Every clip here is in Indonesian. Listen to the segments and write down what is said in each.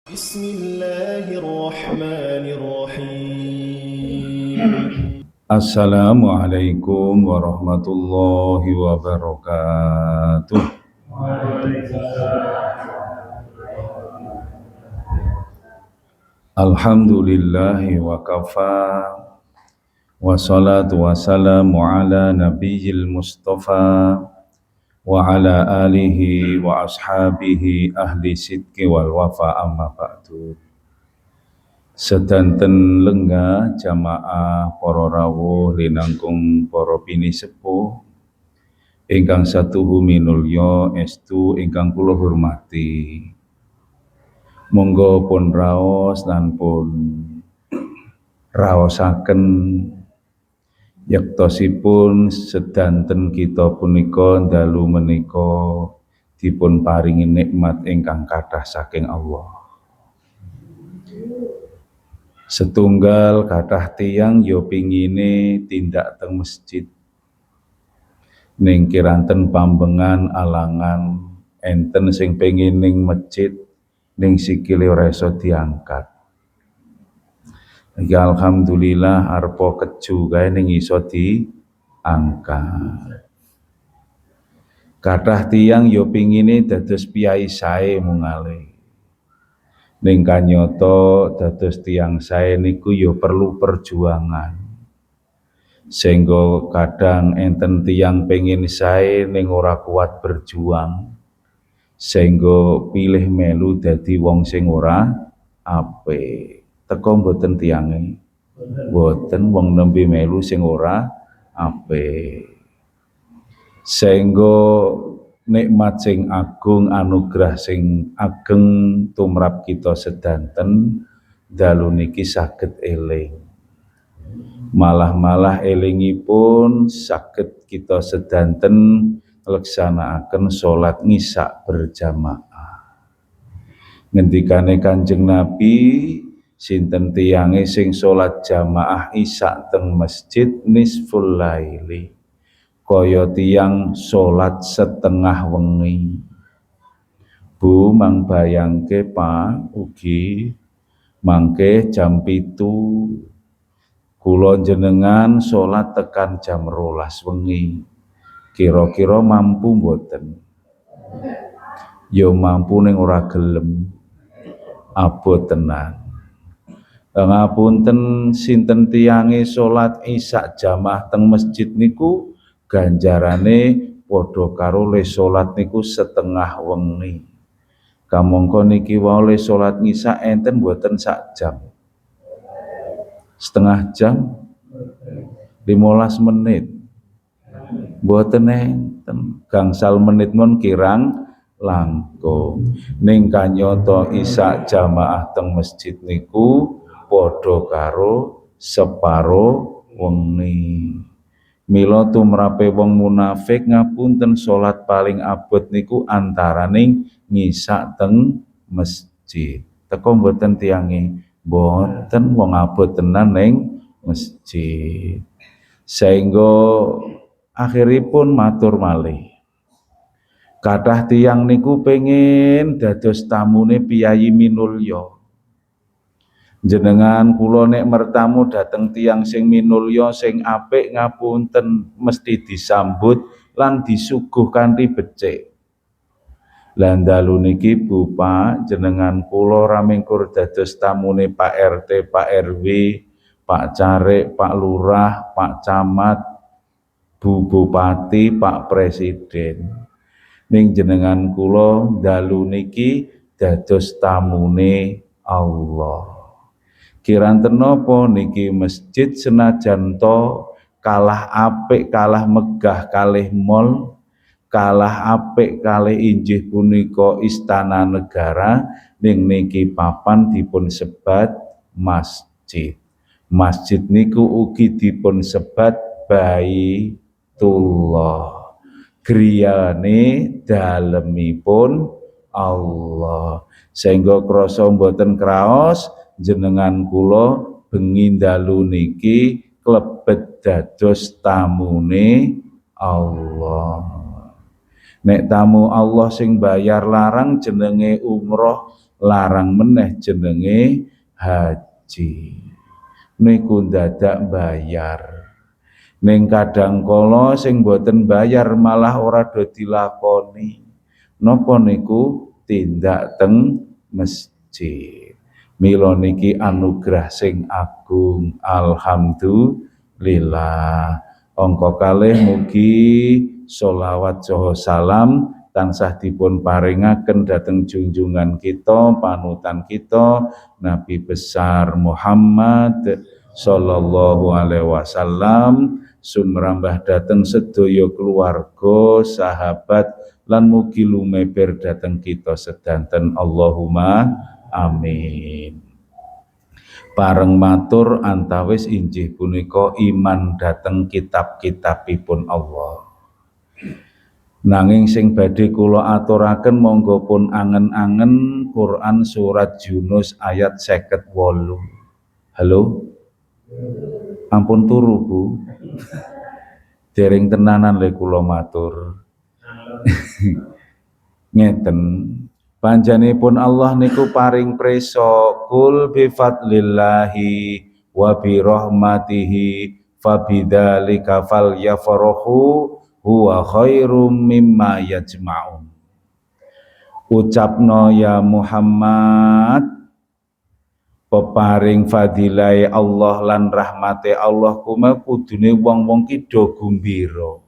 Bismillahirrahmanirrahim. Assalamualaikum warahmatullahi wabarakatuh. Alhamdulillahi wa kafa, wassalatu wassalamu ala nabiyil mustafa wa ala alihi wa ashabihi ahli sidqi wal wafa, amma ba'du. Sedanten lenga jamaah para rawuh linangkung para bini sepuh ingkang satuhu minulya estu ingkang kula hormati. Monggo pun raos lan pun raosaken yektosipun sedanten kita punika dalu menika dipun paringi nikmat ingkang kathah saking Allah. Setunggal kathah tiyang yo pingine tindak teng masjid ning kiranten pambengan alangan enten sing pengin ning masjid ning sikile ora iso diangkat. Ya alhamdulillah arepa keju kae ning iso diangkat. Kathah tiyang yo pingine dados piyai sae mungale. Ning kanyata dados tiyang sae niku yo perlu perjuangan. Sehingga kadang enten tiyang pengin sae ning ora kuat berjuang. Sehingga pilih melu dadi wong sing ora apik. Teko mboten tiyange? Mboten, wong nembe melu sing ora apik. Sehingga nikmat sing agung, anugerah sing ageng tumrap kita sedanten dalu niki saged eling. Malah elingipun saged kita sedanten ngleksanakaken salat ngisa berjamaah. Ngendikane Kanjeng Nabi, sinten tiyange sing salat jamaah isya teng masjid nisful laili, kaya tiyang salat setengah wengi. Bu mang bayangke Pak ugi mangke jam 7 kula jenengan salat tekan jam 12 wengi. Kira-kira mampu mboten? Ya mampu ning ora gelem. Abot tenan. Ngapunten sinten tiyange salat isya jamaah teng masjid niku ganjarane padha karo le salat niku setengah wengi. Kamangka niki wae le salat isya enten mboten sak jam. Setengah jam, 15 menit. Mboten enten, gangsal menit mon kirang langkung. Ning kanyata isya jamaah teng masjid niku padha karo separo wengi. Mila tumrape wong munafik ngapunten salat paling abot niku antaraning ngisa teng masjid. Teko mboten tiyange? Mboten, wong abot tenan ning masjid. Sehingga akhiripun matur malih. Kathah tiyang niku pengin dados tamune piyayi minulya. Jenengan kula nek mertamu dateng tiyang sing minulya sing apik ngapunten mesti disambut lan disuguh kanthi becik. Lah dalu niki Bu Pak, jenengan kula ramengkur dados tamune Pak RT, Pak RW, Pak Carik, Pak Lurah, Pak Camat, Bu Bupati, Pak Presiden. Ning jenengan kula dalu niki dados tamune Allah. Kiranten napa niki masjid senajan to kalah apik, kalah megah kalih mall, kalah apik kalih injih punika istana negara, ning niki papan dipun sebat masjid. Masjid niku ugi dipun sebat Baitullah. Griyane dalemipun Allah. Sehingga krasa mboten kraos jenengan kula bengi dalu niki klebet dados tamune Allah. Nek tamu Allah sing bayar larang jenenge umroh larang meneh jenenge haji. Niku dadak bayar. Ning kadang kala sing boten bayar malah ora do dilakoni. Napa niku tindak teng masjid. Mila niki anugerah sing agung, alhamdulillah. Angka kalih mugi sholawat saha salam tansah dipun paringaken dhateng junjungan kita, panutan kita Nabi besar Muhammad sallallahu alaihi wasallam, sumrambah dhateng sedaya keluarga, sahabat lan mugi lumeber dhateng kita sedanten, Allahumma amin. Pareng matur antawis injih punika iman dhateng kitab-kitabipun Allah. Nanging sing badhe kula aturaken monggo pun angen-angen Quran surat Yunus ayat 58. Halo? Ampun turu, Bu. Dereng tenanan le kula matur. Ngeten. Panjenenganipun Allah niku paring prisa kul bi fadlillahi wa bi rahmatihi fabidzalika falyafrahu huwa khairum mimma yajma'un. Ucapno ya Muhammad, peparing fadilai Allah lan rahmate Allah kume kudune wong-wong ki do gumbira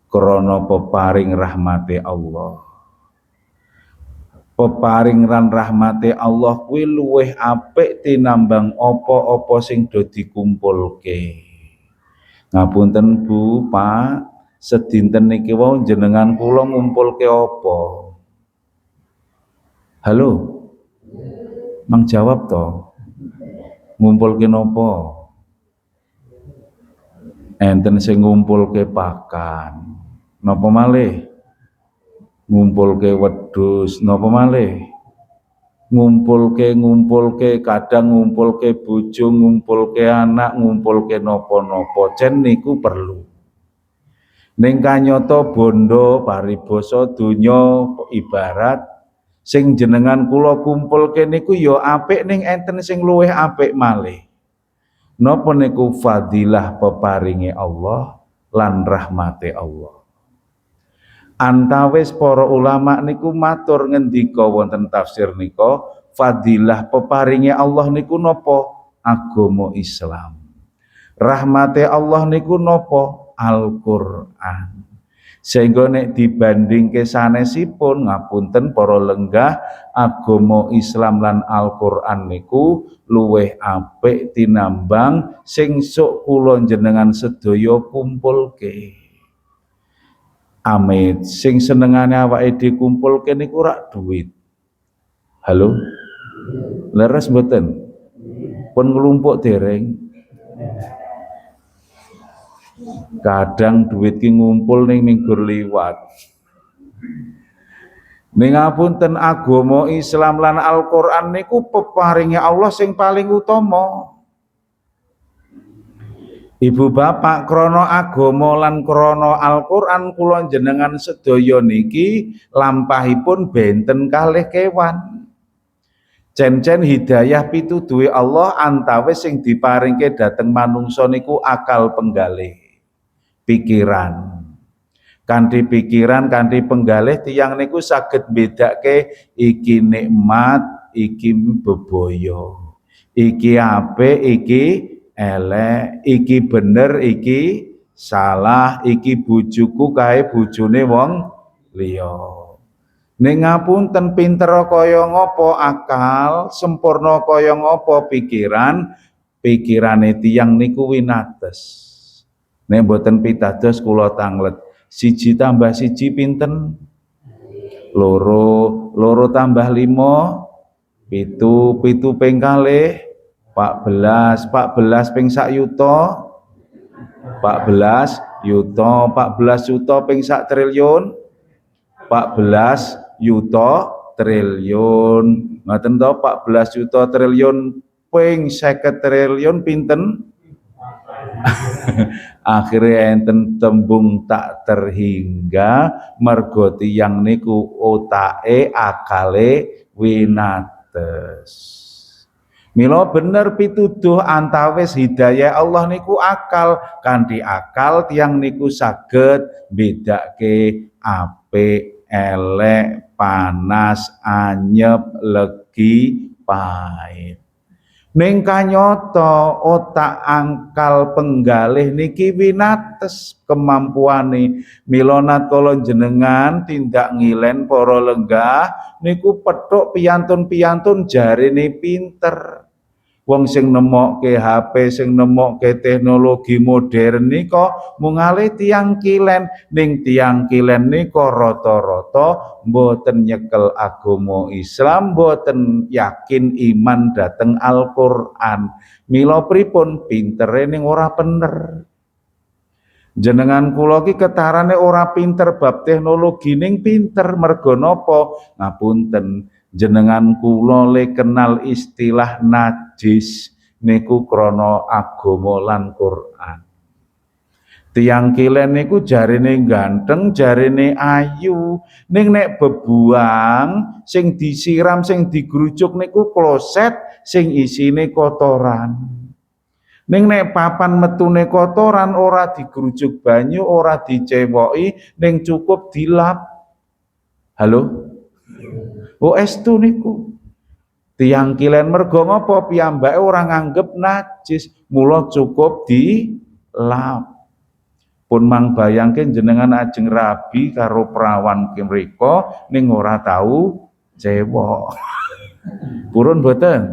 krana peparing rahmate Allah. Peparing ran rahmate Allah kuwi luwih apik tinambang apa-apa sing do dikumpulke. Ngapunten Bu, Pak, sedinten niki wau jenengan kula ngumpulke apa? Halo? Mang jawab to. Ngumpulke napa? Enten sing ngumpulke pakan. Napa malih? Ngumpulke wedhus, napa malih? Ngumpulke kadang ngumpulke bojo, ngumpulke anak, ngumpulke napa-napa, cen niku perlu. Ning kanyata bondo paribasa donya ibarat sing jenengan kula kumpulke niku ya apik, ning enten sing luwih apik malih. Napa niku fadilah peparinge Allah lan rahmate Allah. Antawis para ulama niku matur ngendika wonten tafsir nika, fadilah peparinge Allah niku napa? Agama Islam. Rahmate Allah niku napa? Al-Qur'an. Sehingga nek dibandingke sanesipun ngapunten para lenggah, agama Islam lan Al-Qur'an niku luwih apik tinambang sing sok kula jenengan sedaya kumpulke. Amit sing senengane awake dikumpulke niku rak duit. Halo? Leres mboten? Pun nglumpuk dereng. Kadang duit ki ngumpul ning minggur liwat. Ning ngapunten agama Islam lan Al-Qur'an niku peparinge Allah sing paling utama. Ibu bapak, krana agama lan krana Al-Qur'an kula jenengan sedaya niki lampahipun benten kalih kewan. Cen-cen hidayah pituduhe Allah antawis sing diparingke dhateng manungsa niku akal penggalih, pikiran. Kanthi pikiran, kanthi penggalih tiyang niku saged bedake iki nikmat, iki bebaya. Iki apik, iki elek, iki bener, iki salah, iki bojoku kae bojone wong liya. Ning ngapunten pinter kaya ngapa akal, sempurna kaya ngapa pikiran, pikirane tiyang niku winates. Nek mboten pitados kula tanglet, 1 tambah 1 pinten? 2, 2 tambah 5, 7, 7 ping kalih 14, 14 ping sak yuta, 14 yuta, 14 yuta ping sak triliun, 14 yuta triliun. Ngoten to, 14 yuta triliun ping 50 triliun pinten? Akhirnya enten tembung tak terhingga mergo tiyang niku otake akale winates. Mila bener pituduh antawis hidayah Allah niku akal, kanthi akal tiyang niku saged bedake apik, elek, panas, anyep, legi, pahit. Ning kanyata otak angkal penggalih niki winates kemampuane. Mila kala jenengan tindak ngilen para lenggah niku petuk piyantun-piyantun jarene pinter. Wong sing nemokke HP, sing nemokke teknologi modern nika mungale tiyang kilen, ning tiyang kilen nika rata-rata mboten nyekel agama Islam, mboten yakin iman dhateng Al-Qur'an. Mila pripun pintere ning ora bener. Jenengan kula ki ketarane ora pinter bab teknologi ning pinter merga napa? Ngapunten. Jenengan kula le kenal istilah najis niku krana agama lan Quran. Tiang kilen niku jarene ganteng, jarene ayu, ning nek bebuang sing disiram, sing digrujuk niku kloset sing isine kotoran. Ning nek papan metune kotoran ora digrujuk banyu, ora dicewoki, ning cukup dilap. Halo? Estu niku tiyang kilen merga ngapa piyambake ora nganggep najis, mula cukup dilap. Pun mang bayangke jenengan ajeng rabi karo prawan mriko ning ora tau cewok. Purun boten?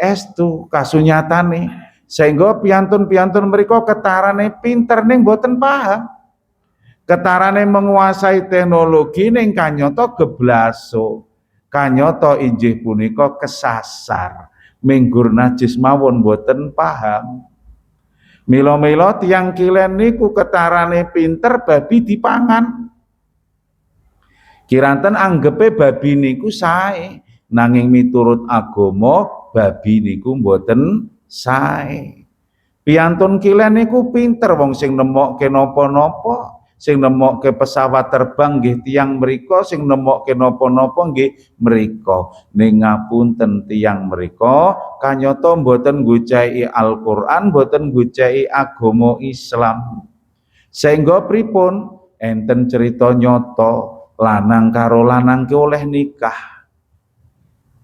Estu kasunyatane. Sehingga piantun-piantun mriko ketarane pinter ning boten paham. Ketarane menguasai teknologi ning kanyata geblaso. Kanyata injih punika kesasar. Minggur najis mawon boten paham. Mila-mila tiyang kilen niku ketarane pinter babi dipangan. Kiranten anggepe babi niku sae, nanging miturut agama babi niku mboten sae. Piantun kilen niku pinter wong sing nemokke napa-napa. Sing nemokke pesawat terbang nggih tiyang mriko, sing nemokke napa-napa nggih mriko. Ning ngapunten tiyang mriko kanyata mboten nggucai Al-Qur'an, mboten nggucai agama Islam. Sehingga pripun? Enten cerita nyata lanang karo lanang ki oleh nikah.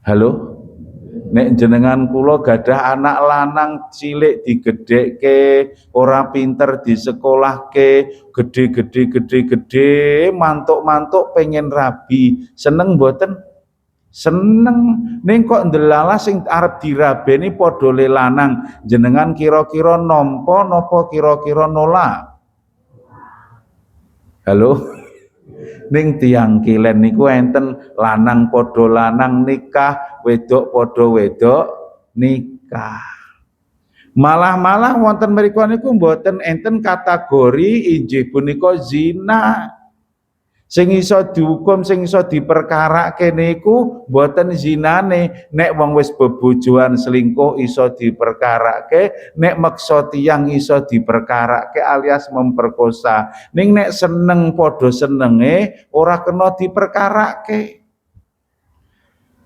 Halo? Nek jenengan kula gadah anak lanang cilik digedhekke, ora pinter disekolahke, gede, mantuk-mantuk pengen rabi. Seneng mboten? Seneng. Ning kok ndelala sing arep dirabeni padha le lanang. Jenengan kira-kira nampa napa kira-kira nolak? Halo? Ning tiyang kilen niku enten lanang padha lanang nikah, wedok padha wedok nikah. Malah wonten mriku niku mboten enten kategori injih punika zina. Sing iso dihukum, sing iso diperkarake niku mboten zinane. Nek wong wis bebojoan selingkuh iso diperkarake, nek meksa tiyang iso diperkarake alias memperkosa. Ning nek seneng padha senenge ora kena diperkarake.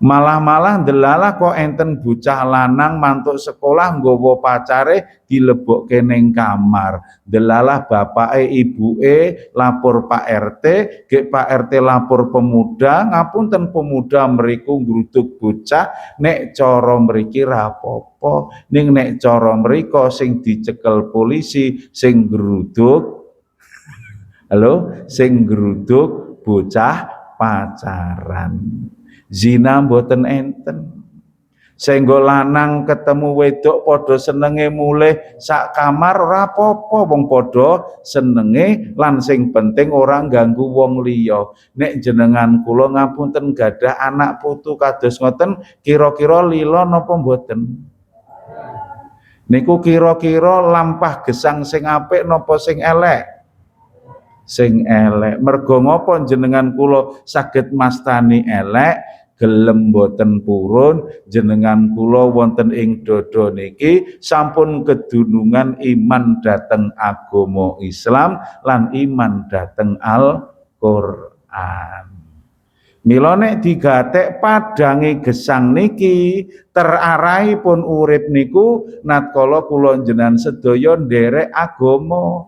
Malah ndelalah kok enten bocah lanang mantuk sekolah nggawa pacare dilebokke ning kamar. Ndelalah bapake ibuke lapor Pak RT, gek Pak RT lapor pemuda, ngapunten pemuda mriku ngruduk bocah, nek cara mriki ra apa-apa, ning nek cara mriko sing dicekel polisi sing ngruduk halo, sing ngruduk bocah pacaran. Zina mboten enten. Sehingga lanang ketemu wedok padha senenge mulih sak kamar ora apa-apa wong padha senenge lan sing penting ora ganggu wong liya. Nek jenengan kula ngapunten gadah anak putu kados ngoten kira-kira lila napa mboten? Niku kira-kira lampah gesang sing apik napa sing elek? Sing elek. Merga ngapa jenengan kula saged mastani elek? Gelem boten purun jenengan kula wonten ing dada niki sampun kedunungan iman dhateng agama Islam lan iman dhateng Al-Qur'an. Mila nek digatek padange gesang niki terarahipun urip niku natkala kula njenengan sedaya nderek agama.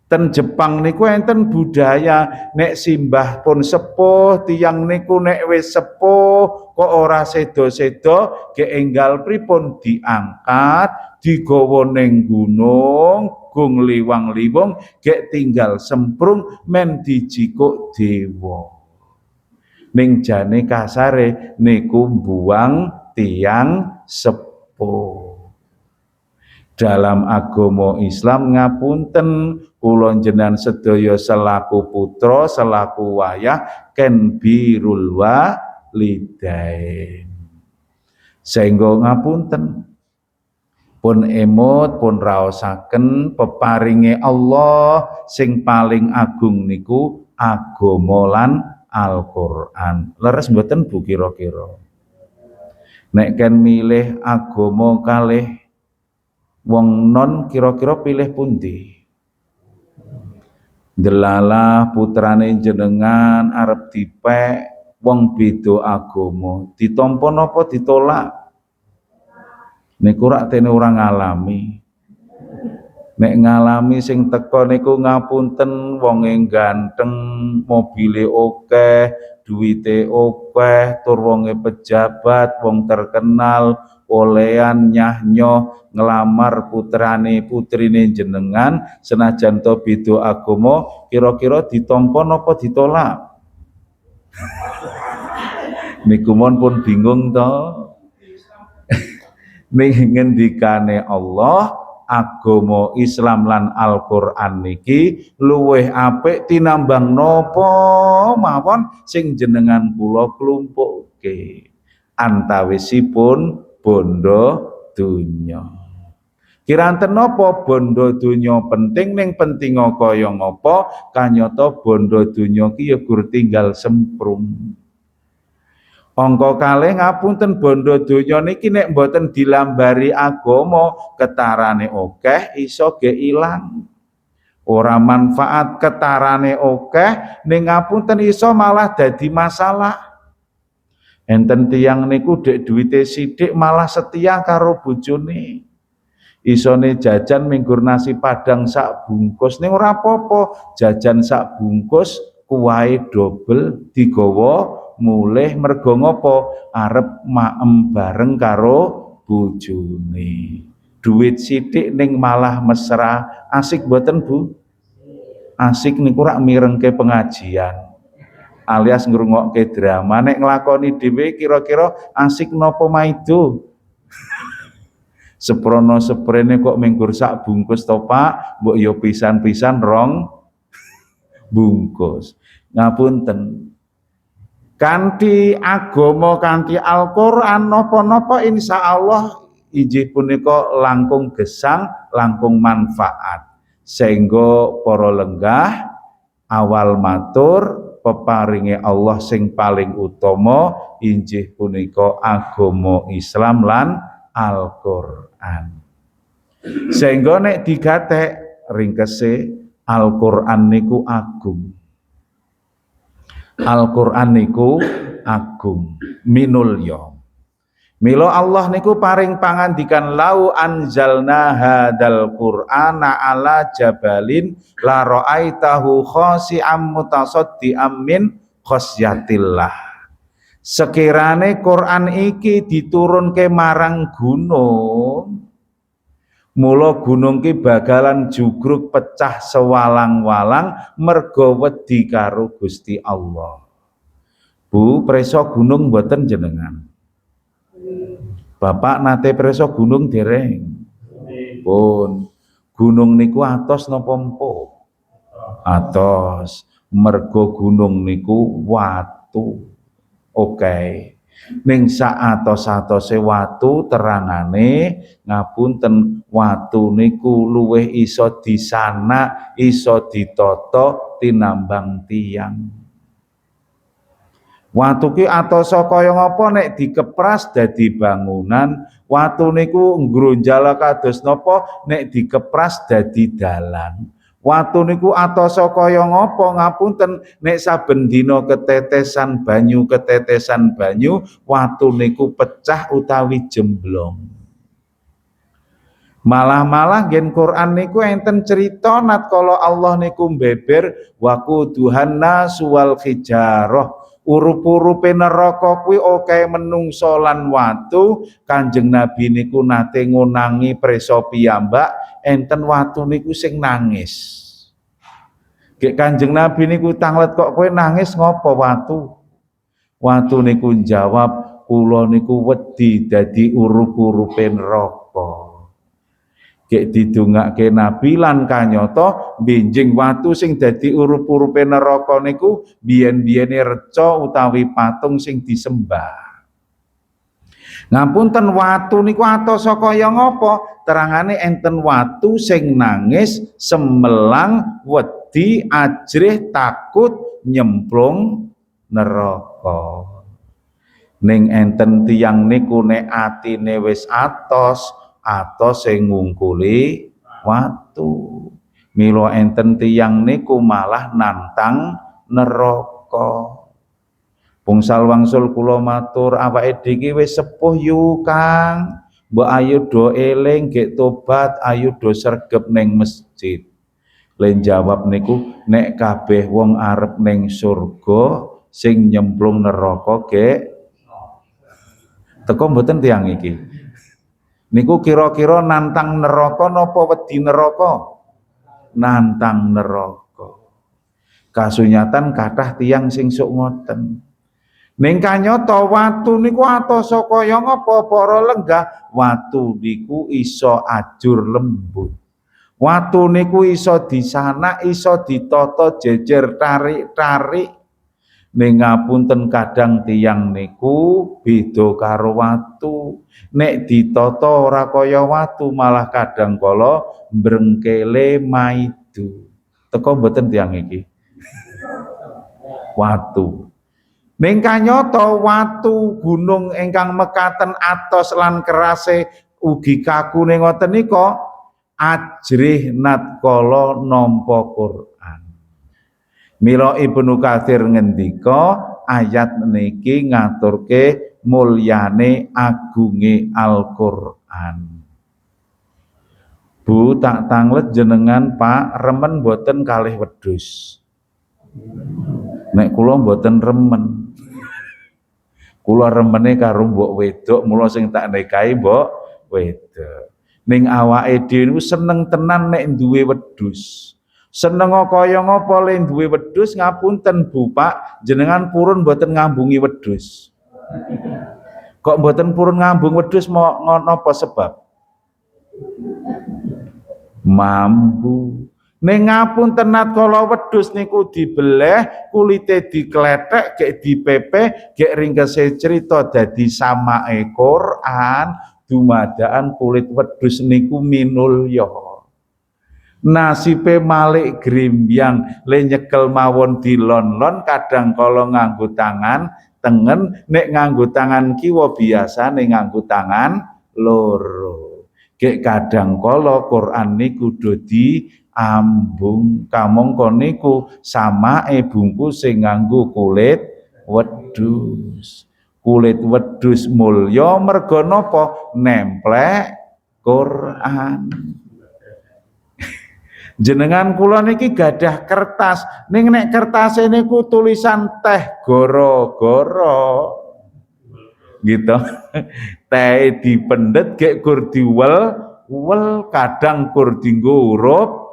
Ten Jepang niku enten budaya nek simbah pun sepuh, tiyang niku nek wis sepuh kok ora sedo-sedo ge enggal pripun diangkat, digawa ning gunung, gung liwang-liwung gek tinggal semprung men dijikuk dewa. Ning jane kasare niku buang tiyang sepuh. Dalam agama Islam ngapunten kula njenengan sedaya selaku putra selaku wayah ken birrul walidain. Sehingga ngapunten pun emot pun raosaken peparinge Allah sing paling agung niku agama lan Al-Qur'an. Leres mboten Bu kira-kira? Nek ken milih agama kalih wong non kira-kira pilih pundi? Delalah putrane jenengan arep dipek wong beda agama, ditampa napa ditolak? Niku rak tene ora ngalami. Nek ngalami sing teka niku ngapunten wonge ganteng, mobile akeh, duwite akeh, tur wonge pejabat, wong terkenal, olehan nyah-nyoh ngelamar putrane putrine jenengan senajan to beda agama kira-kira ditampa napa ditolak? Niku pun bingung to. Ning ngendikane Allah agama Islam lan Al-Qur'an niki luweh apik tinambang napa mawon sing jenengan kula klumpukke antawisipun bondo donya. Kiranten napa bondo donya penting ning pentinga kaya ngapa kanyata bondo donya ki ya gur tinggal semprung. Angka kalih ngapunten bondo donya niki nek mboten dilambari agama ketarane akeh iso ge ilang. Ora manfaat ketarane akeh ning ngapunten iso malah dadi masalah. Enten tiyang niku dek duwite sithik malah setia karo bojone. Isone jajan minggur nasi padang sak bungkus ning ora apa-apa, jajan sak bungkus kuwahe dobel digawa mulih mergo ngopo arep maem bareng karo bojone. Duit sithik ning malah mesra, asik mboten Bu? Asik niku rak mirengke pengajian alias ngrungokke drama. Nek nglakoni dhewe kira-kira asik napa maido? Seprono seprene kok minggur sak bungkus to Pak, mbok yo pisan-pisan rong bungkus. Ngapunten. Kanthi agama kanthi Al-Qur'an napa-napa insyaallah injih punika langkung gesang, langkung manfaat. Sehingga para lenggah awal matur peparinge Allah sing paling utama injih punika agama Islam lan Al-Qur'an. Sehingga nek digatek ringkese Al-Qur'an niku agung. Al-Qur'an niku agung minulya. Mila Allah niku paring pangandikan lau anzalna hadzal qur'ana ala jabalin la ra'aitahu khashi'am mutasaddiam min khasyatillah. Sekirane Quran iki diturunke marang gunung, mula gunung ki bakalan jugruk pecah sewalang-walang merga wedi karo Gusti Allah. Bu, preso gunung mboten jenengan? Bapak nate preso gunung dereng? Pun. Gunung niku atos napa empuk? Atos. Merga gunung niku watu. Oke. Ning sak atos-atose watu terangane ngapunten watu niku luwih iso disanak, iso ditata tinambang tiyang. Watu ki atosa kaya ngapa nek dikepras dadi bangunan, watu niku nggronjal kados napa nek dikepras dadi dalan. Watu niku atosa kaya ngapa? Ngapunten, nek saben dina ketetesan banyu, watu niku pecah utawi jemblong. Malah gen Quran niku enten cerita natkala Allah niku beber waquduhan nasu wal hijarah. Urup-urupe neraka kuwi oke menungso lan watu. Kanjeng Nabi niku nate ngunangi prisa piyambak enten watu niku sing nangis. Gek Kanjeng Nabi niku tanglet kok kowe nangis ngopo watu? Watu niku jawab, kula niku wedi dadi urup-urupe neraka. Gek didongake Nabi lan kanyata benjing watu sing dadi urup-urupe neraka niku biyen-biyene reca utawi patung sing disembah. Ngapunten watu niku atosa kaya ngapa? Terangane enten watu sing nangis, semelang, wedi, ajrih, takut nyemplung neraka. Ning enten tiyang niku nek atine wis atos sing ngungkuli watu. Mila enten tiyang niku malah nantang neraka. Bungsal wangsul kula matur awake dhewe wis sepuh yu Kang. Mbok ayo do eling gek tobat, ayo do sregep ning masjid. Len jawab niku nek kabeh wong arep ning surga sing nyemplung neraka gek teko mboten tiyang iki. Niku kira-kira nantang neraka napa wedi neraka? Nantang neraka. Kasunyatan kathah tiyang sing sok ngoten. Ning kanyata watu niku atosa kaya ngapa para lenggah? Watu niku iso ajur lembut. Watu niku iso disanak, iso ditata jejer tarik-tarik. Ning ngapunten kadang tiyang niku beda karo watu. Nek ditata ora kaya watu malah kadang kala mbrengkele maidu. Teko mboten tiyang iki. Watu. Ning kanyata watu gunung ingkang mekaten atos lan kerase ugi kaku ning ngoten nika ajrih natkala nampa Quran. Mila Ibnu Katsir ngendika ayat niki ngaturke mulyane agunge Al-Qur'an. Bu tak tanglet jenengan Pak remen boten kalih wedhus. Nek kula boten remen. Kula remene karo mbok wedok, mula sing tak nikahi mbok wedok. Ning awake dhewe niku seneng tenan nek duwe wedhus. Seneng kaya ngapa le duwe wedhus ngapunten Bu Pak, jenengan purun mboten ngambungi wedhus. Kok mboten purun ngambung wedhus napa sebab? Mambu. Ning ngapunten natkala wedhus niku dibeleh, kulite diklethek, gek dipepe, gek ringkese crita dadi samake Quran, dumadaan kulit wedhus niku minulya. Nasibe Malik Grimbyang le nyekel mawon dilon-lon kadang kala nganggo tangan tengen, nek nganggo tangan kiwa biasane nganggo tangan loro. Gek kadang kala Quran niku do diambung, kamangka niku samake bungkus sing nganggo kulit wedhus. Kulit wedhus mulya merga napa? Nemplek Quran. Jenengan kula niki gadah kertas, ning nek kertase niku tulisan teh goro-goro. Gitu. Teh dipendet gek kur diwel, kadang kur dienggo urup.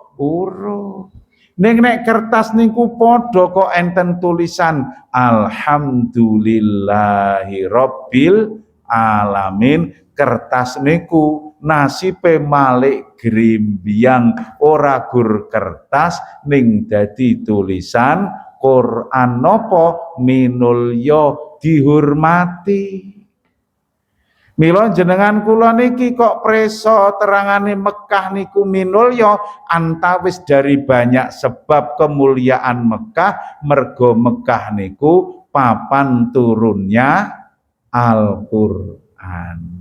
Ning nek kertas niku padha kok enten tulisan alhamdulillahi rabbil alamin. Kertas niku nasibe Malik Grimbyang ora gur kertas ning dadi tulisan Quran napa minulya dihormati. Mila jenengan kula niki kok preso terangane Mekah niku minulya antawis dari banyak sebab kemuliaan Mekah, mergo Mekah niku papan turunnya Al-Qur'an.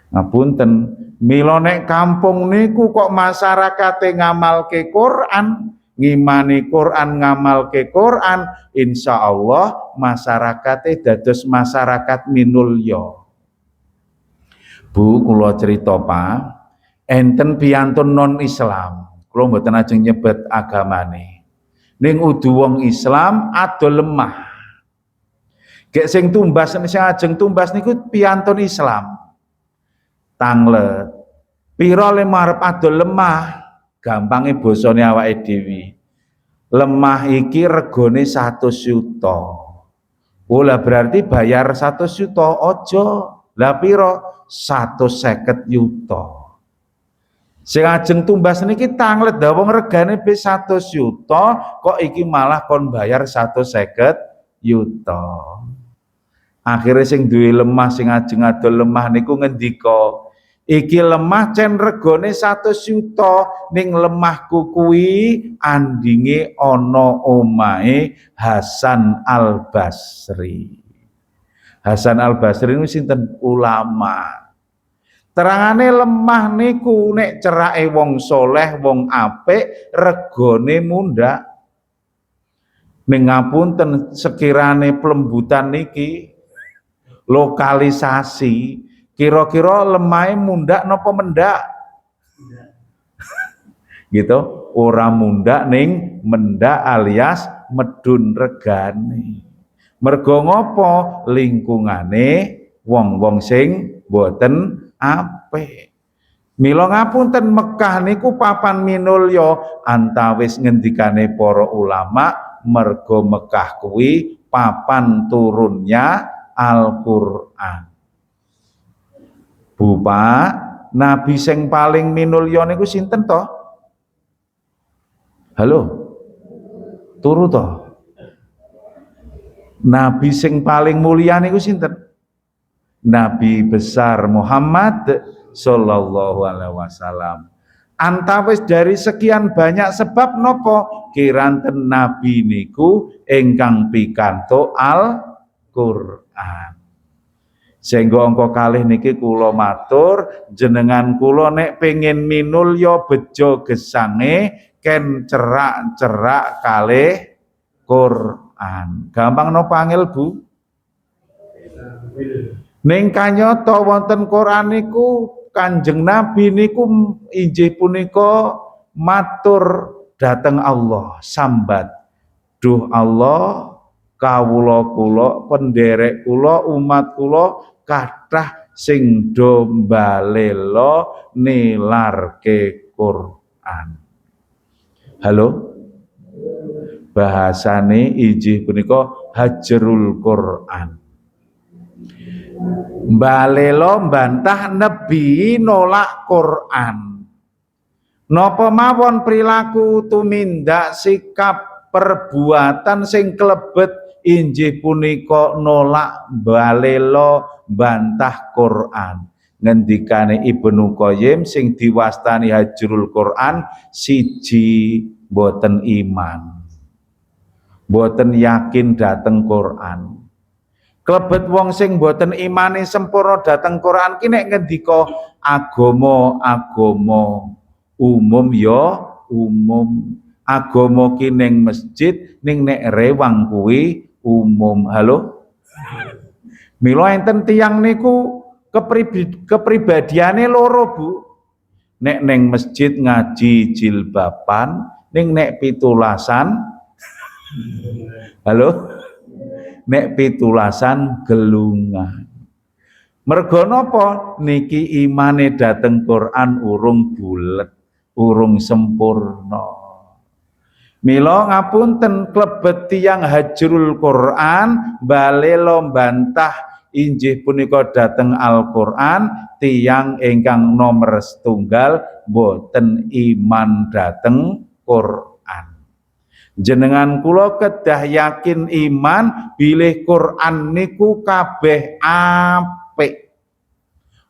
Ngapunten, Mila nek kampung niku kok masyarakate ngamalke Quran, ngimani Quran, ngamalke Quran, insyaallah masyarakate dados masyarakat minulya. Bu, kula cerita Pak, enten piyantun non Islam. Kula mboten ajeng nyebut agamane. Ning udu wong Islam ado lemah. Gek sing tumbas, sing ajeng tumbas niku piyantun Islam. Tanglet. Pira le marep adol lemah, gampange basane awake dhewe. Lemah iki regane 100 juta. Oh lah berarti bayar 100 juta aja. Lah pira? 150 juta. Sing ajeng tumbas niki tanglet dah wong regane be 100 juta, kok iki malah kon bayar 150 juta. Akhirnya sing duwe lemah, sing ajeng adol lemah niku ngendika, iki lemah cen regane 100 juta, ning lemahku kuwi andinge ana omahe Hasan Al-Basri. Hasan Al-Basri niku sinten? Ulama. Terangane lemah niku nek cerake wong soleh, wong apik, regane mundhak. Ning ngapunten sekirane plembutan niki lokalisasi, kira-kira lemahe mundhak napa mendak? Gitu, ora mundhak ning mendak alias medun regane. Mergo ngopo? Lingkungane wong-wong sing boten apik. Mila ngapunten, Mekah niku papan minulya antawis ngendikane para ulama, mergo Mekah kuwi papan turunnya Al-Qur'an. Bu Pak, nabi sing paling minulya niku sinten to? Halo? Turu to? Nabi sing paling mulia niku sinten? Nabi besar Muhammad sallallahu alaihi wasallam. Antawis dari sekian banyak sebab nopo kiranten nabi niku ingkang pikantuk Al-Qur'an. Sehingga angka kalih niki kula matur, jenengan kula nek pengin minulya bejo gesange ken cerak-cerak kalih Quran. Gampang napa angel, Bu? Ning kanyata wonten Quran niku Kanjeng Nabi niku injih punika matur dhateng Allah sambat, duh Allah, kawula kula, penderek kula, umat kula kathah sing do mbalela nilarke Quran. Halo? Bahasane injih punika hajrul Quran. Mbalela mbantah nebi nolak Quran. Napa mawon perilaku tumindak sikap perbuatan sing klebet injih punika nolak mbalela mbantah Quran. Ngendikane Ibnu Qayyim sing diwastani hajrul Quran, siji boten iman, boten yakin dhateng Quran. Klebet wong sing boten imane sempurna dhateng Quran ki nek ngendika agama umum ya umum. Agama ki ning masjid, ning nek rewang kuwi umum. Halo? Mila enten tiyang niku kepribadiane loro, Bu. Nek ning masjid ngaji jilbaban, ning nek pitulasan halo? Nek pitulasan gelungan. Mergo napa? Niki imane dhateng Quran urung bulet, urung sempurna. Mila ngapunten, klebet tiyang hajrul Quran balela mbantah injih punika dhateng Al-Qur'an, tiyang ingkang nomor setunggal boten iman dhateng Quran. Jenengan kula kedah yakin iman bilih Quran niku kabeh apik.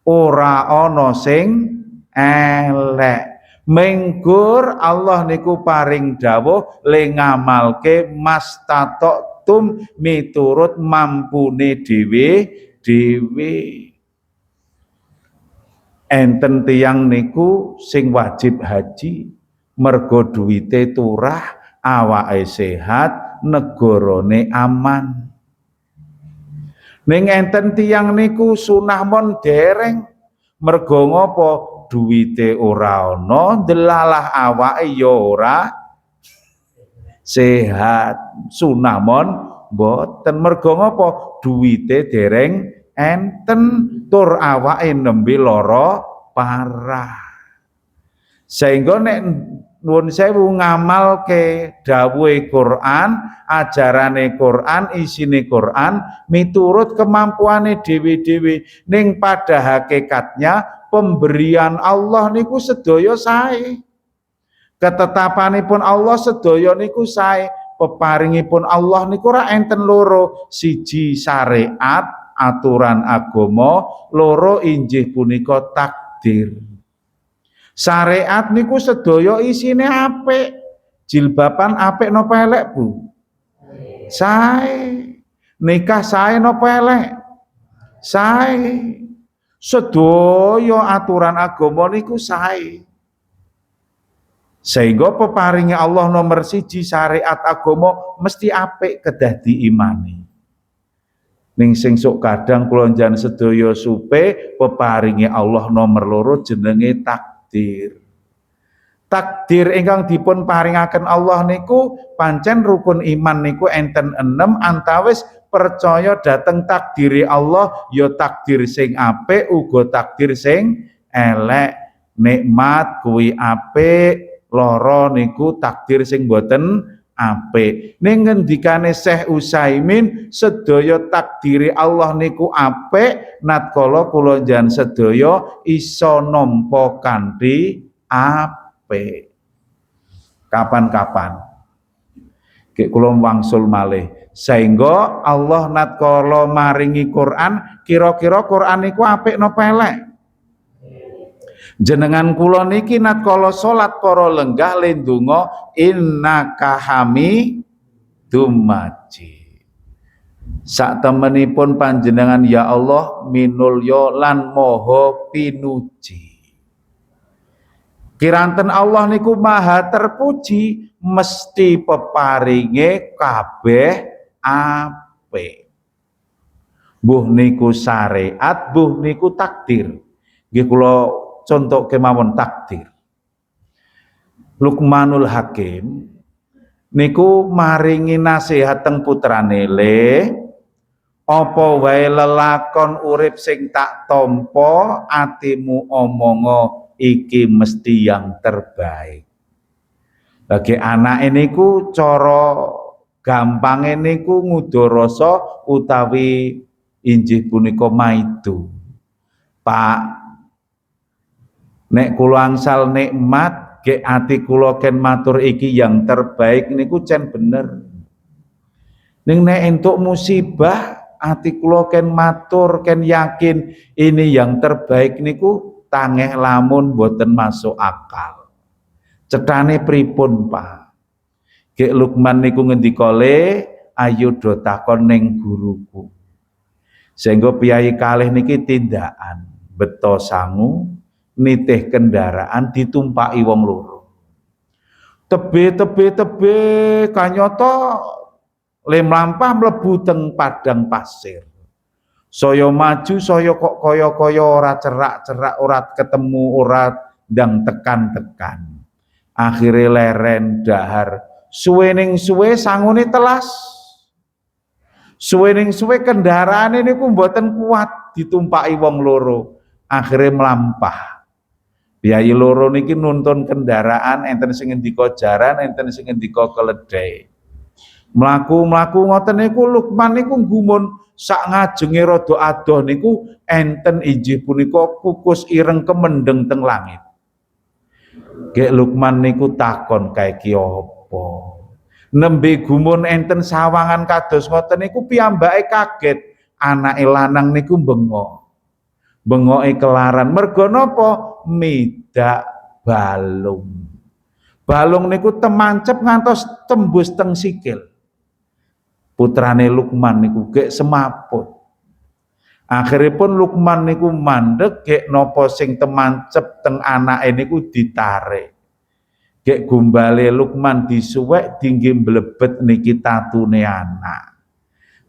Ora ana sing elek. Menggur Allah niku paring dawuh le ngamalke mastata'tum miturut mampune dhewe. enten tiyang niku sing wajib haji mergo duwite turah, awake sehat, negarane aman. Ning enten tiyang niku sunah mon dereng mergo ngopo? Duwite ora ana, delalah awake ya ora sehat. Sunah mon boten mergo ngopo? Duwite dereng enten tur awake nembe lara parah. Sehingga nek nuwun sewu ngamalke dawuhe Quran, ajarane Quran, isine Quran miturut kemampuane dhewe-dhewe, ning pada hakikatnya pemberian Allah niku sedaya sae. Ketetapanipun Allah sedaya niku sae. Peparingipun Allah niku ora enten loro, siji syariat, aturan agama, loro injih punika takdir. Syariat niku sedaya isine apik. Jilbaban apik napa elek, Bu? Sae. Nikah sae napa elek? Sae. Sedaya aturan agama niku sae. Sehingga peparingi Allah nomor siji syariat agama mesti apik kedah diimani. Ning sing sok kadang kula njan sedaya supe peparingi Allah nomor loro jenenge takdir. Takdir ingkang dipun paringaken Allah niku pancen rukun iman niku enten 6 antawis percaya dhateng takdiri Allah, ya takdir sing apik uga takdir sing elek. Nikmat kuwi apik, lara niku takdir sing boten apik. Ning ngendikane Syekh Utsaimin, sedaya takdiri Allah niku apik natkala kula njan sedaya iso nampa kanthi apik. Kapan-kapan Ki kula wangsul malih, sehingga Allah natkala maringi Quran, kira-kira Quran niku apik napa elek? Jenengan kula niki natkala salat para lenggah le ndonga innaka hamidum majid. Sak temenipun panjenengan ya Allah minulya lan maha pinuji. Kiranten Allah niku maha terpuji, mesti peparinge kabeh apik. Mbuh niku syariat, mbuh niku takdir. Nggih kula contoh kemawon takdir. Luqmanul Hakim niku maringi nasihat teng putrane, le apa wae lelakon urip sing tak tampa, atimu omongo iki mesti yang terbaik. Bagi anak niku cara gampange niku ngudharasa utawi injih punika maidu. Pak, nek kula angsal nikmat, ge ati kula ken matur iki yang terbaik niku cen bener. Ning nek entuk musibah, ati kula ken matur, ken yakin ini yang terbaik niku tangeh lamun boten masuk akal. Cetane pripun, Pak? Ge Luqman niku ngendika, le ayo do takon ning guruku. Sehingga piyai kalih niki tindakan beto sangu nitih kendaraan ditumpaki wong loro. Tebe kanyata le mlampah mlebu teng padang pasir. Saya maju, saya kok kaya-kaya ora cerak-cerak, ora ketemu, ora ndang tekan-tekan. Akhire leren dahar. Suwe ning suwe sangune telas. Suwe ning suwe kendaraane niku mboten kuat ditumpaki wong loro. Akhire mlampah. Biayi loro niki nuntun kendaraan, enten sing ngendika jaran, enten sing ngendika keledai. Mlaku-mlaku ngoten niku Luqman niku gumun sak ngajenge rada adoh niku enten injih punika kukus ireng kemendeng teng langit. Gek Luqman niku takon kae ki apa? Nembe gumun enten sawangan kados ngoten niku piyambake kaget. Anake lanang niku bengok. Bengoke kelaran mergo napa? Midak balung. Balung niku temancep ngantos tembus teng sikil. Putrane Luqman niku gek semaput. Akhiripun Lukman niku mandeg gek napa sing temancep teng anake niku ditarik. Gek gumbale Lukman disuwek dingge mlebet niki tatune anak.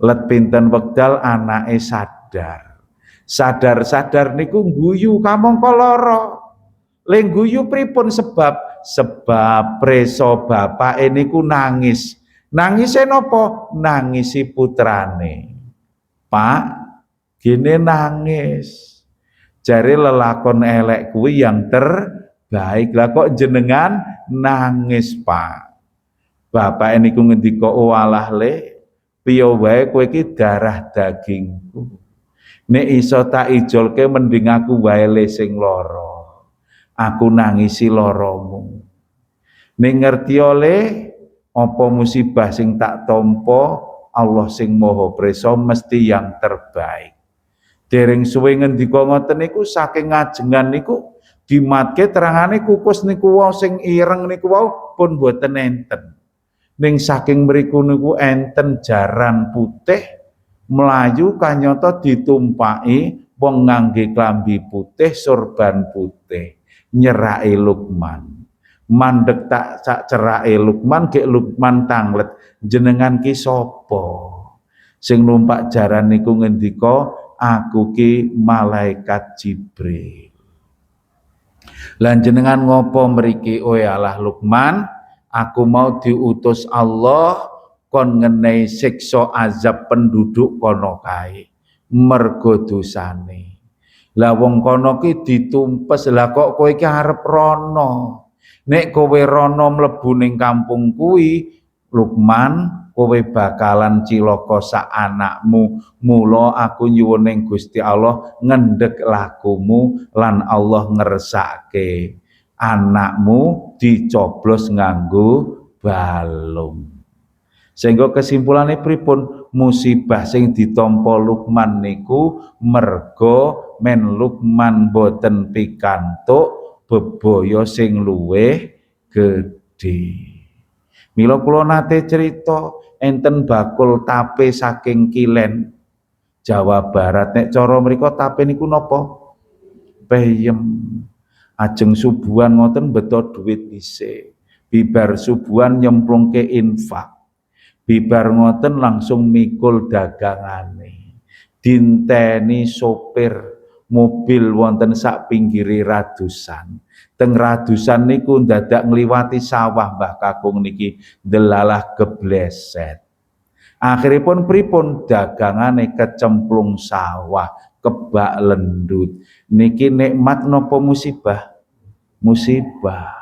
Let pinten wekdal anake sadar. Sadar-sadar niku guyu kamangka lara. Le guyu pripun sebab preso bapake niku nangis. Nangise napa? Nangisi putrane. Pak, gini nangis. Jare lelakon elek kuwi yang terbaik. Lah kok jenengan nangis, Pak? Bapak niku ngendika, "Oh alah le, piye wae kowe iki darah dagingku. Nek iso tak ijolke mending aku wae le sing lara. Aku nangisi laramu. Nek ngerti oleh apa musibah sing tak tampa, Allah sing Maha Presa mesti yang terbaik." Dereng suwe ngendika ngoten niku saking ngajengan niku dimatke terangane kukus niku wau sing ireng niku wau pun boten enten. Ning saking mriku niku enten jaran putih melayu kanyata ditumpaki wong ngangge klambi putih sorban putih nyerake Lukman. Mandek tak sak cerake Lukman gek Lukman tanglet, "Jenengan ki sapa?" Sing numpak jaran niku ngendika, "Aku ki malaikat Jibril." Lan jenengan ngopo mriki? "Oh alah Lukman, aku mau diutus Allah kon ngenehi siksa azab penduduk kono kae mergo dosane. Lah wong kono ki ditumpes, lah kok kowe iki arep rono. Nek kowe rono mlebu ning kampung kuwi, Lukman, kowe bakalan cilaka sak anakmu. Mula aku nyuwun ning Gusti Allah ngendhek lakumu lan Allah ngersake anakmu dicoblos nganggo balung." Sehingga kesimpulannya pripun? Musibah sing ditampa Lukman niku mergo men Lukman boten pikantuk bebaya sing luwih gedhe. Mila kula nate cerita enten bakul tape saking Kilen, Jawa Barat. Nek cara mriku tape niku napa? Peyem. Ajeng subuhan ngoten beto duit dhisik. Bibar subuhan nyemplungke infak. Bibar ngoten langsung mikul dagangane. Dinteni sopir mobil wonten sak pinggiri Radusan. Teng Radusan niku dadak ngliwati sawah Mbah Kakung niki delalah gebleset. Akhiripun pripun? Dagangane kecemplung sawah, kebak lendut. Niki nikmat napa musibah? Musibah.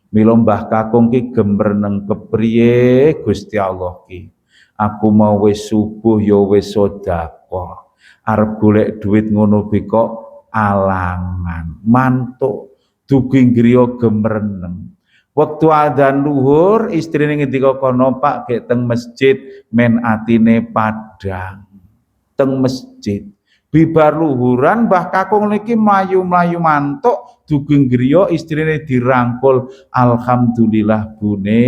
Mila Mbah Kakung ki gemreneng kepriye Gusti Allah ki. Aku mau wis subuh ya wis sedekah. Arep golek duit ngono be kok alangan. Mantuk dugi griya gemreneng. Waktu adzan luhur istrine ngendika kono, "Pak, gek teng masjid men atine padang." Teng masjid bibar luhuran Mbah Kakung niki mlayu-mlayu mantuk dugi griya istrine dirangkul, "Alhamdulillah Bune,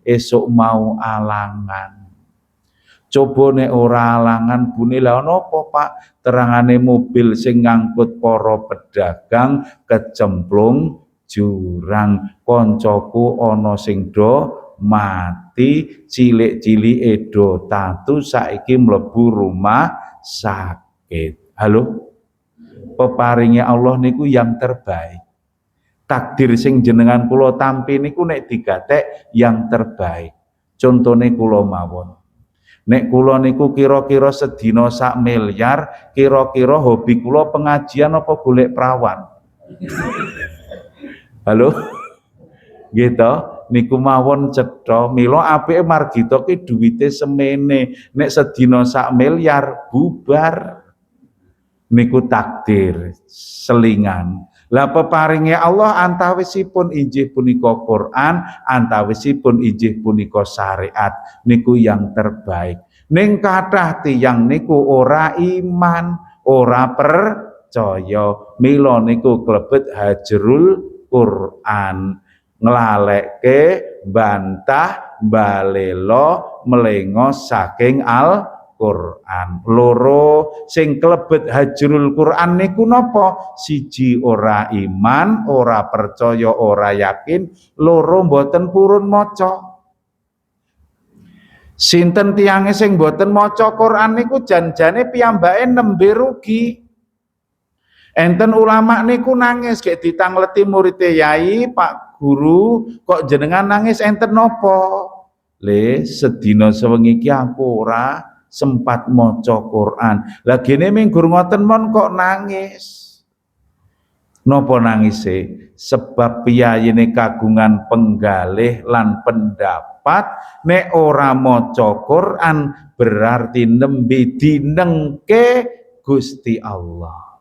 esuk mau alangan." Coba nek ora alangan Bune, lah napa Pak? Terangane mobil sing ngangkut para pedagang kecemplung jurang. Koncoku ana sing do mati, cilik-cilike do tatu, saiki mlebu rumah sakit. Halo? Peparingnya Allah niku yang terbaik. Takdir sing jenengan kula tampi niku nek digatek yang terbaik. Contone kula mawon. Nek kula niku kira-kira sedina 1 miliar, kira-kira hobi kula pengajian apa golek perawan? Halo? Gitu, niku mawon cetha. Mila apike margita ki duwite semene. Nek sedina 1 miliar bubar. Niku takdir selingan. Lah peparinge Allah antawisipun injih punika Quran, antawisipun injih punika syariat, niku yang terbaik. Ning kathah tiyang niku ora iman, ora percaya. Mila niku klebet hajrul Quran, nglalekke, bantah, balela, melengos saking Al Quran. Loro sing klebet hajrul Quran niku napa? Siji ora iman, ora percaya, ora yakin, loro mboten purun maca. Sinten tiyange sing mboten maca Quran niku janjane piyambake nembe rugi. Enten ulama niku nangis gek ditangleti muridé yai, Pak Guru, kok jenengan nangis enten napa? Le sedina sewengi iki aku ora sempat maca Quran. Lah gene minggur ngoten mon kok nangis. Napa nangise? Sebab piyayine kagungan penggalih lan pendapat nek ora maca Quran berarti nembe dinengke Gusti Allah.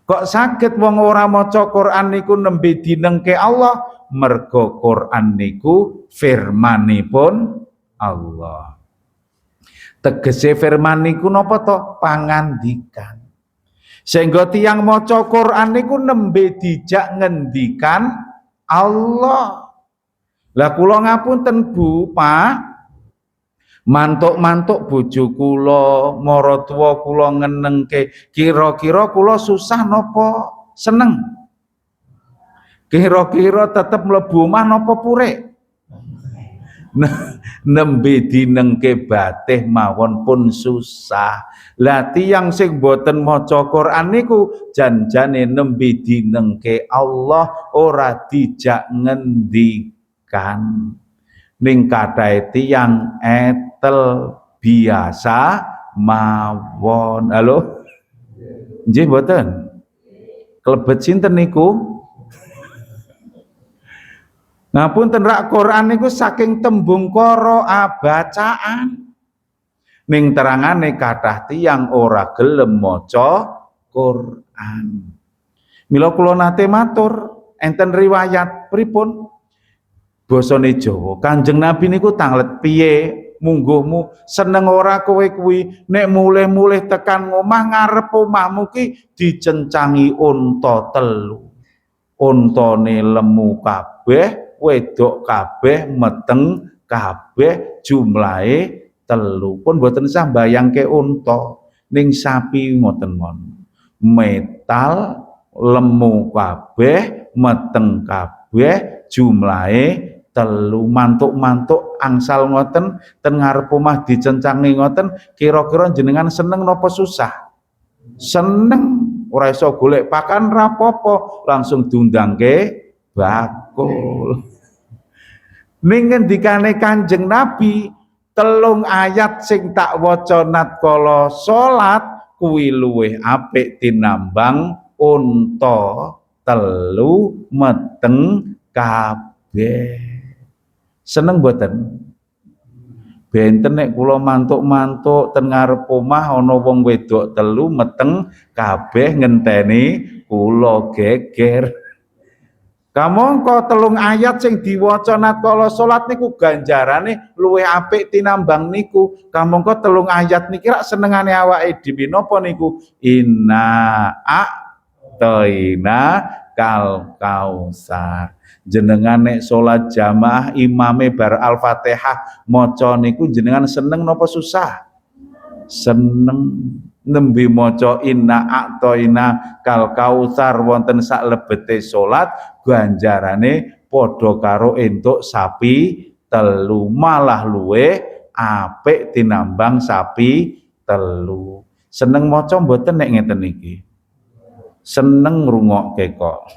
Kok saged wong ora maca Quran niku nembe dinengke Allah? Mergo Quran niku firmanipun Allah. Tegese firman niku napa to? Pangandikan. Sehingga tiyang maca Quran niku nembe dijak ngendikan Allah. Lah kula ngapunten Bu, Pak, mantuk-mantuk bojo kula, maratuwa kula ngenengke, kira-kira kula susah napa seneng? Kira-kira tetep mlebu omah napa purek? Nembe dinengke batih mawon pun susah. Lah tiyang sing boten maca Quran niku janjane nembe dinengke Allah ora dijak ngendikan. Ning kathah tiyang etel biasa mawon. Halo? Nggih mboten? Klebet sinten niku? Ngapunten rak Quran niku saking tembung qira'a bacaan. Ning terangane kathah tiyang ora gelem maca Quran. Mila kula nate matur, enten riwayat pripun? Basane Jawa, Kanjeng Nabi niku tanglet piye? Mungguhmu seneng ora kowe kuwi nek mulih-mulih tekan omah ngarep omahmu ki dicencangi unta telu. Untane lemu kabeh, wedok kabeh, meteng kabeh, jumlahe telu. Pun mboten sah mbayangke unta, ning sapi ngoten mon. Metal lemu kabeh, meteng kabeh, jumlahe telu. Mantuk-mantuk angsal ngoten ten ngarep omah dicencangi ngoten, kira-kira jenengan seneng napa susah? Seneng. Ora iso golek pakan rapopo, langsung diundangke bakul. Ning ngendikane Kanjeng Nabi, telung ayat sing tak waca natkala salat kuwi luwih apik tinambang unta telu meteng kabeh. Seneng mboten? Benten nek kula mantuk-mantuk ten ngarep omah ana wong wedok telu meteng kabeh ngenteni kula geger. Kamangka telung ayat sing diwaca natkala salat niku ganjarane luwih apik tinambang niku. Kamangka telung ayat niki rak senengane awake dhewe napa niku? Inna a'taina kal kausar. Jenengan nek salat jamaah imame bar Al-Fatihah maca niku jenengan seneng napa susah? Seneng. Nembe maca inna a'taina kal kausar wonten sak lebete salat ganjarane padha karo entuk sapi telu, malah luwih apik tinambang sapi telu. Seneng maca mboten nek ngeten iki? Seneng ngrungokke kok.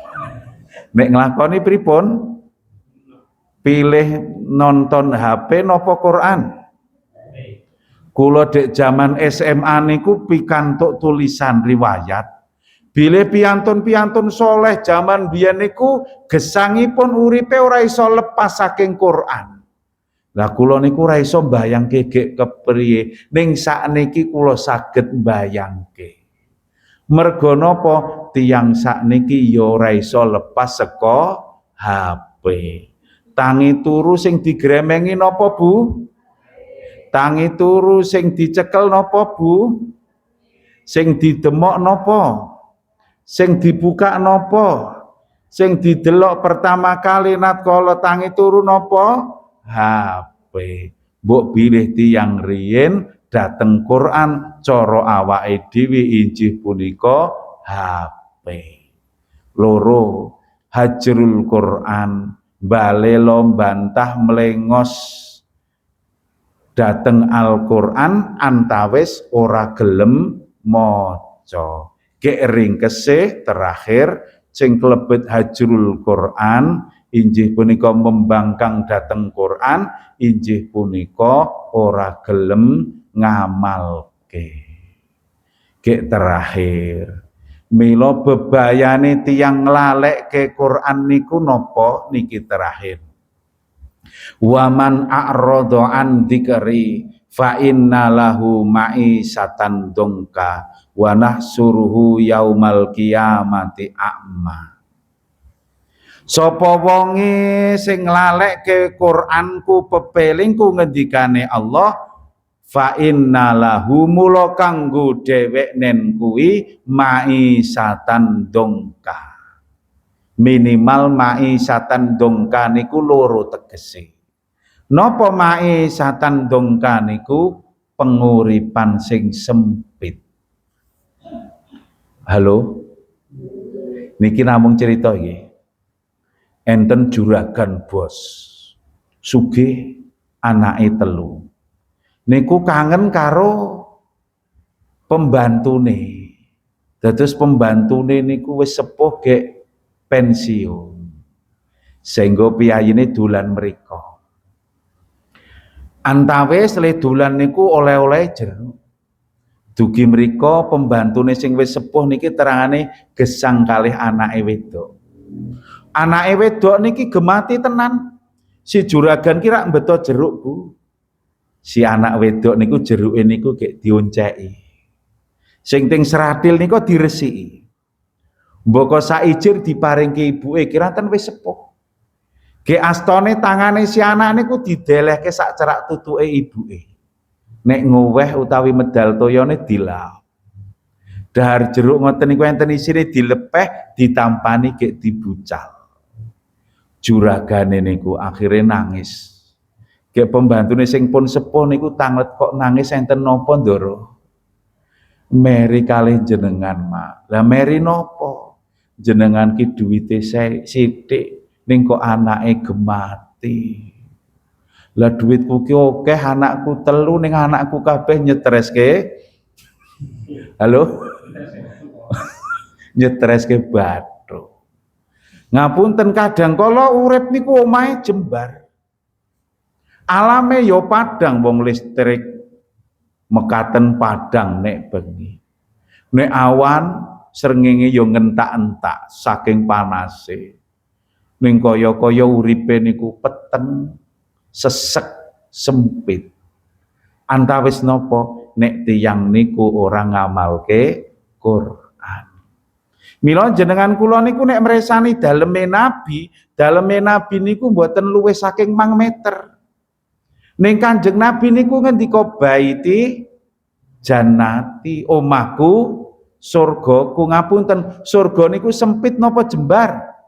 Nek nglakoni pripun? Pilih nonton HP napa Quran? Kula dek zaman SMA niku pikantuk tulisan riwayat. Bilih piantun-piantun soleh zaman biyen niku gesangipun uripe ora iso lepas saking Quran. Lah kula niku ora iso mbayangke gek kepriye, ning sakniki kula saged mbayangke. Mergo napa? Tiyang sakniki ya ora iso lepas saka HP. Tangi turu sing digremengi napa, Bu? Tangi turu sing dicekel napa, Bu? Sing didemok napa? Sing dibuka napa? Sing didelok pertama kali natkala tangi turu napa? HP. Mbok bilih tiyang riyin dhateng Quran cara awake dhewe injih punika HP. Loro, hajrul Quran, balela bantah melengos dhateng Al-Qur'an antawis ora gelem maca. Gek ringkesih terakhir sing klebet hajrul Quran injih punika membangkang dhateng Quran, injih punika ora gelem ngamalke. Gek terakhir mila bebayane tiyang nglalekke Quran niku napa niki terakhir. Waman a'rada an dzikri fa inna lahu ma'isatan dongka wa nahsuruhu yaumal qiyamati a'ma. Sapa wonge sing nglalekke Qur'anku pepelingku ngendikane Allah, fa inna lahu mula kanggo dhewek nen kuwi ma'isatan dongka. Minimal ma'isatan dongka niku loro tegese. Napa ma'isatan dongka niku? Penguripan sing sempit. Halo? Niki namung cerita iki. Enten juragan bos. Sugih anake 3. Niku kangen karo pembantune. Dados pembantune niku wis sepuh gek pensiun. Sehingga piyayine dolan mriko. Antawis le dolan niku oleh-oleh jeruk. Dugi mriko pembantune sing wis sepuh niki terangane gesang kalih anake wedok. Anake wedok niki gemati tenan. Si juragan kira mbeto jeruk, Bu. Si anak wedok niku jeruke niku gek dionceki. Sing ting seratil niku diresiki. Mboko saijir diparingke ibuke kiranten wis sepuh. Ge astone tangane si anak niku didelehke sak cerak tutuke ibuke. Nek ngoweh utawi medal toyone dilap. Dahar jeruk ngoten niku enten isine dilepeh, ditampani gek dibucal. Juragane niku akhire nangis. Gek pembantune sing pun sepuh niku tanget kok nangis enten napa ndoro? Meri kalih jenengan, Mak. Lah meri napa? Jenengan ki duwite sithik ning kok anake gemati. Lah duitku ki akeh, anakku 3 ning anakku kabeh nyetreske. Halo? Nyetreske bathu. Ngapunten kadang kala urip niku omahe jembar. Alame ya padang wong listrik mekaten padang nek bengi. Nek awan srengenge ya ngentak-entak saking panase. Ning kaya-kaya uripe niku peteng, sesek, sempit. Antawis napa nek tiyang niku ora ngamalke Quran. Mila jenengan kula niku nek mresani daleme Nabi niku mboten luwih saking 1 meter. Ning Kanjeng Nabi niku ngendika baiti jannati, omahku surgaku. Ngapunten, surga niku sempit napa jembar?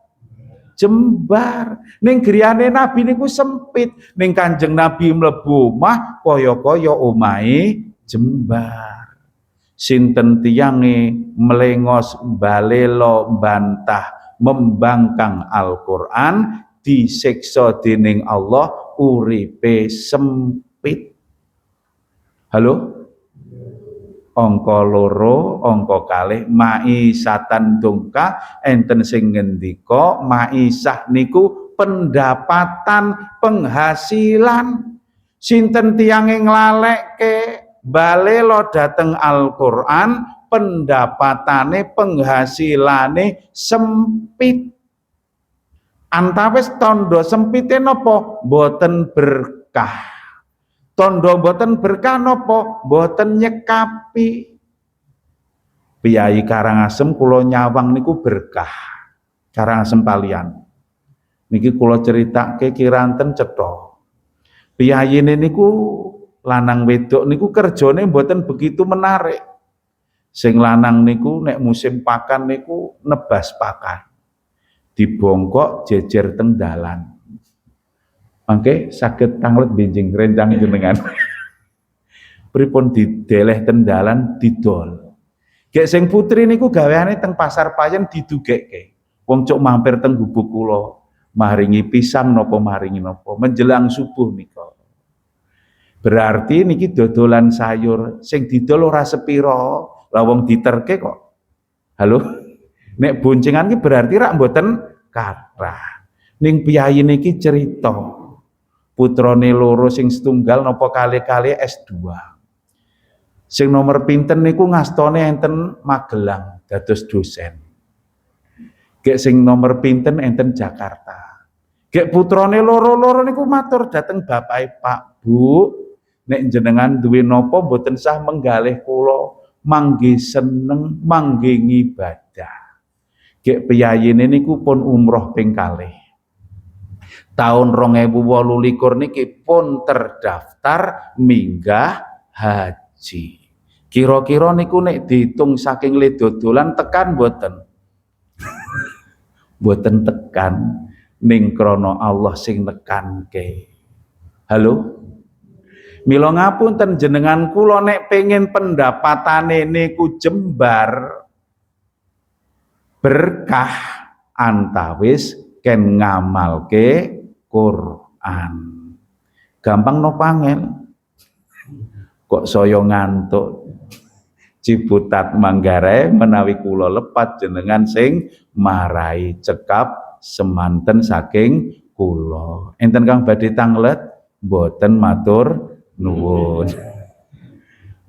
Jembar. Ning griyane Nabi niku sempit, ning Kanjeng Nabi mlebu omah kaya-kaya omahe jembar. Sinten tiyange melengos balela bantah membangkang Al-Qur'an disiksa dening Allah uripe sempit. Halo? Angka 2, angka 2 maisatan dongka enten sing ngendika maisah niku pendapatan, penghasilan. Sinten tiyange nglalekke balela dhateng Al-Qur'an pendapatane, penghasilane sempit. Antawis tondo sempite napa? Boten berkah. Tondo boten berkah napa? Boten nyekapi. Piyai Karangasem kula nyawang niku berkah. Karangasem Palian. Niki kula critake kiranten cetha. Piyayine niku lanang wedok niku kerjane boten begitu menarik. Sing lanang niku nek musim pakan niku nebas pakan. Dibongkok jejer teng dalan. Mangke saged tanglet benjing rencang jenengan. pripun dideleh ten dalan didol. Gek sing putri niku gaweane teng pasar payen didugekke. Wong cuk mampir teng gubuk kula, maringi pisang napa maringi napa menjelang subuh nika. Berarti niki dodolan sayur sing didol ora sepira, lah wong diterke kok. Halo. Nek boncengan ki berarti rak mboten kathah. Ning piyayi niki cerita putrane loro sing setunggal napa kali-kali S2. Sing nomor pinten niku ngastone enten Magelang dados dosen. Gek sing nomor pinten enten Jakarta. Gek putrane loro-loro niku matur dateng bapake, Pak, Bu, nek jenengan duwe napa mboten sah menggalih kula, mangke seneng, mangke ngibadah. Gek piyayine niku pun umroh ping kalih. Tahun 2018 niki pun terdaftar minggah haji. Kira-kira niku nek dihitung saking le dodolan tekan mboten? Mboten tekan, ning krana Allah sing nekanke. Halo? Mila ngapunten jenengan kula nek pengen pendapatane niku jembar berkah antawis ken ngamalke Quran. Gampang napa angel? Kok saya ngantuk. Ciputat Manggarai menawi kula lepat jenengan sing marai cekap semanten saking kula. Enten kang badhe tanglet mboten matur nuwun.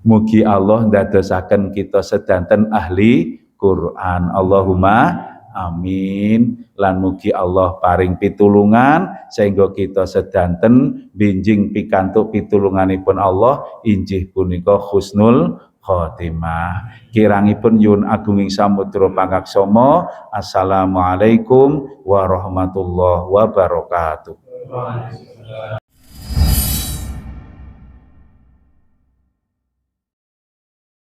Mugi Allah ndadosaken kita sedanten ahli Quran. Allahumma amin. Lan mugi Allah paring pitulungan sehingga kita sedanten binjing pikantuk pitulunganipun Allah injih punika husnul khotimah. Kirangipun yun agunging samudra pangaksama. Assalamualaikum warahmatullahi wabarakatuh.